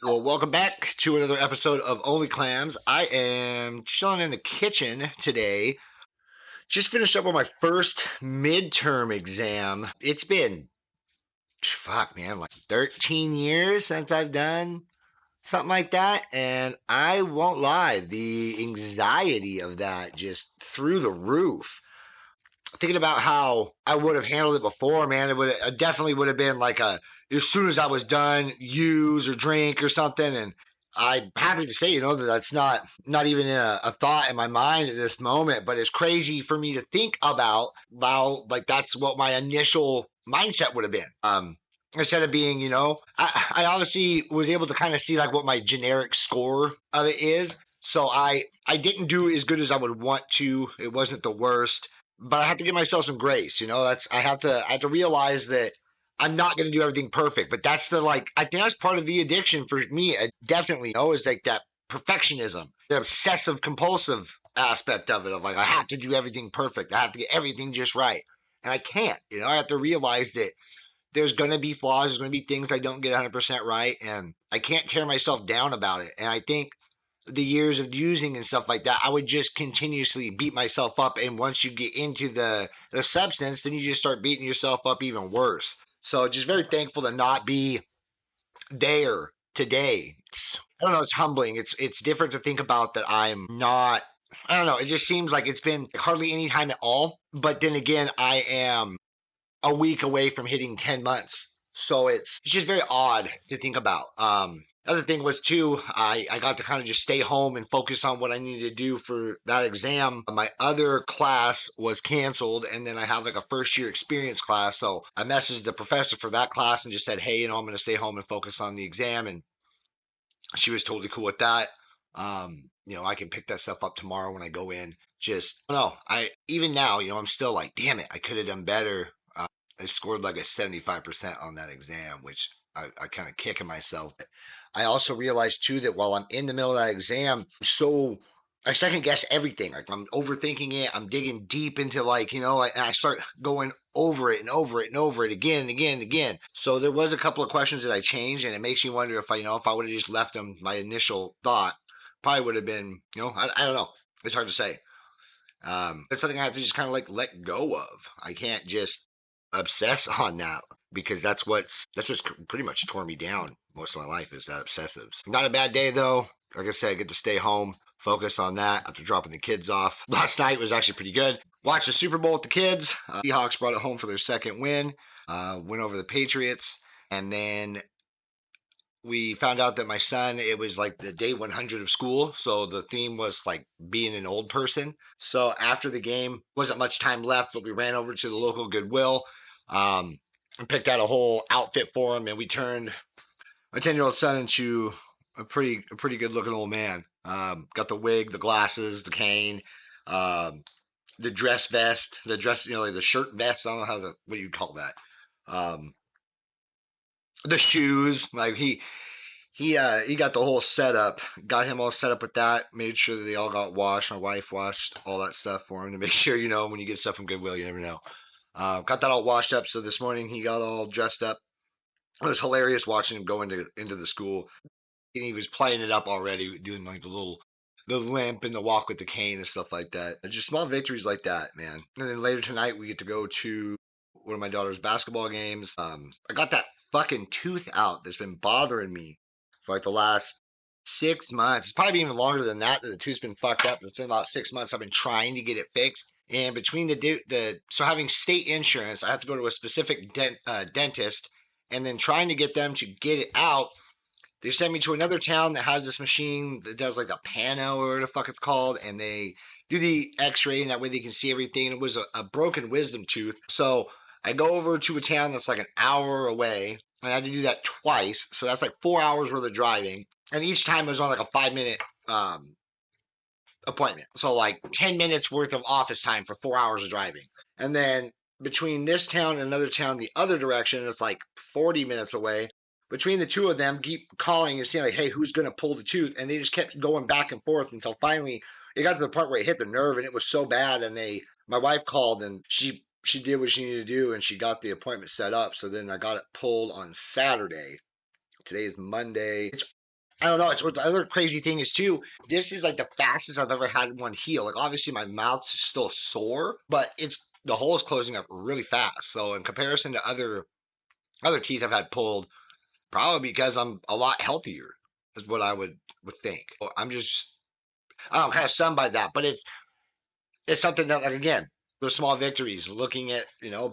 Well, welcome back to another episode of Only Clams. I am chilling in the kitchen today. Just finished up on my first midterm exam. It's been, fuck, man, like 13 years since I've done something like that. And I won't lie, the anxiety of that just through the roof. Thinking about how I would have handled it before, man, it definitely would have been like as soon as I was done, use or drink or something. And I'm happy to say, that that's not even a thought in my mind at this moment. But it's crazy for me to think about how like that's what my initial mindset would have been. Instead of being, I obviously was able to kind of see like what my generic score of it is. So I didn't do as good as I would want to. It wasn't the worst, but I have to give myself some grace. I have to realize that I'm not going to do everything perfect. But that's I think that's part of the addiction for me. Definitely, is like that perfectionism, the obsessive compulsive aspect of it. Of like I have to do everything perfect. I have to get everything just right, and I can't. I have to realize that there's going to be flaws. There's going to be things I don't get 100% right, and I can't tear myself down about it. And I think the years of using and stuff like that, I would just continuously beat myself up. And once you get into the substance, then you just start beating yourself up even worse. So just very thankful to not be there today. I don't know. It's humbling. It's different to think about that I'm not. I don't know. It just seems like it's been hardly any time at all. But then again, I am a week away from hitting 10 months. So it's just very odd to think about. Other thing was too, I got to kind of just stay home and focus on what I needed to do for that exam. My other class was canceled, and then I have like a first year experience class. So I messaged the professor for that class and just said, hey, I'm going to stay home and focus on the exam. And she was totally cool with that. I can pick that stuff up tomorrow when I go in. Just, no, even now, I'm still like, damn it, I could have done better. I scored like a 75% on that exam, which I kind of kicking myself. But I also realized too that while I'm in the middle of that exam, I second guess everything. Like I'm overthinking it. I'm digging deep into and I start going over it and over it and over it again and again and again. So there was a couple of questions that I changed, and it makes me wonder if I would have just left them, my initial thought probably would have been, I don't know. It's hard to say. It's something I have to just kind of like let go of. I can't just obsess on that because that's what's pretty much tore me down most of my life is that obsessives. Not a bad day though. Like I said, I get to stay home, focus on that after dropping the kids off. Last night was actually pretty good. Watched the Super Bowl with the kids. Seahawks brought it home for their second win. Win over the Patriots, and then we found out that my son, it was like the day 100 of school. So the theme was like being an old person. So after the game, wasn't much time left, but we ran over to the local Goodwill and picked out a whole outfit for him. And we turned my 10-year-old son into a pretty good looking old man. Got the wig, the glasses, the cane, the dress vest, the dress, like the shirt vest. I don't know what you call that. The shoes, like he got the whole setup, got him all set up with that, made sure that they all got washed. My wife washed all that stuff for him to make sure, when you get stuff from Goodwill, you never know. Got that all washed up. So this morning he got all dressed up. It was hilarious watching him go into the school. And he was playing it up already, doing like the limp and the walk with the cane and stuff like that. And just small victories like that, man. And then later tonight we get to go to one of my daughter's basketball games. I got that fucking tooth out that's been bothering me for like the last 6 months. It's probably even longer than that the tooth's been fucked up. It's been about 6 months. I've been trying to get it fixed. And between so having state insurance, I have to go to a specific dentist, and then trying to get them to get it out. They sent me to another town that has this machine that does like a pano or whatever the fuck it's called, and they do the x-ray, and that way they can see everything. And it was a broken wisdom tooth. So I go over to a town that's like an hour away, and I had to do that twice. So that's like 4 hours worth of driving. And each time it was on like a 5-minute appointment. So like 10 minutes worth of office time for 4 hours of driving. And then between this town and another town the other direction, it's like 40 minutes away. Between the two of them, keep calling and saying like, hey, who's going to pull the tooth? And they just kept going back and forth until finally it got to the part where it hit the nerve, and it was so bad. And my wife called, and she did what she needed to do, and she got the appointment set up. So then I got it pulled on Saturday. Today is Monday. It's I don't know. It's what the other crazy thing is too. This is like the fastest I've ever had one heal. Like obviously my mouth is still sore, but it's the hole is closing up really fast. So in comparison to other teeth I've had pulled, probably because I'm a lot healthier is what I would think. I'm just I'm kind of stunned by that, but it's something that, like, again, those small victories, looking at,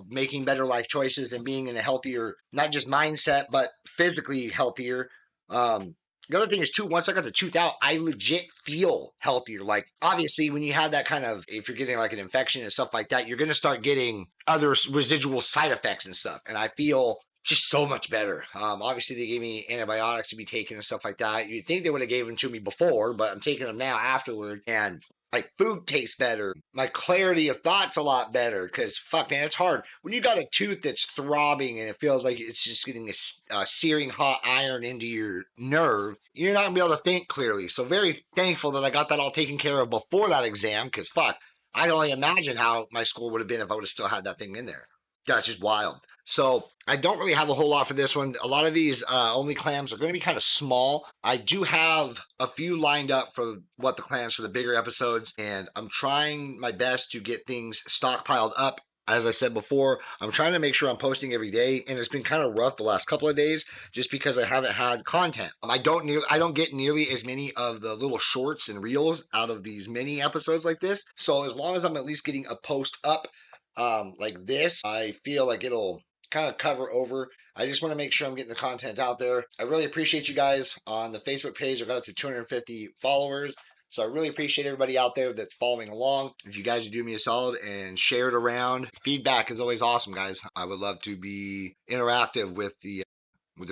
making better life choices and being in a healthier, not just mindset, but physically healthier. The other thing is too, once I got the tooth out, I legit feel healthier. Like obviously when you have that kind of, if you're getting like an infection and stuff like that, you're going to start getting other residual side effects and stuff. And I feel just so much better. Obviously they gave me antibiotics to be taken and stuff like that. You'd think they would have given them to me before, but I'm taking them now afterward. And like food tastes better. My clarity of thought's a lot better because fuck, man, it's hard when you got a tooth that's throbbing and it feels like it's just getting a searing hot iron into your nerve. You're not gonna be able to think clearly. So very thankful that I got that all taken care of before that exam because fuck, I can only imagine how my score would have been if I would have still had that thing in there. That's just wild. So I don't really have a whole lot for this one. A lot of these only clams are going to be kind of small. I do have a few lined up for what the clams for the bigger episodes, and I'm trying my best to get things stockpiled up. As I said before, I'm trying to make sure I'm posting every day, and it's been kind of rough the last couple of days just because I haven't had content. I don't get nearly as many of the little shorts and reels out of these mini episodes like this. So as long as I'm at least getting a post up like this, I feel like it'll kind of cover over. I just want to make sure I'm getting the content out there. I really appreciate you guys on the Facebook page. I got up to 250 followers. So I really appreciate everybody out there that's following along. If you guys would do me a solid and share it around, feedback is always awesome, guys. I would love to be interactive with the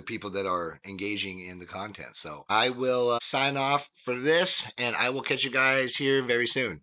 people that are engaging in the content. So I will sign off for this, and I will catch you guys here very soon.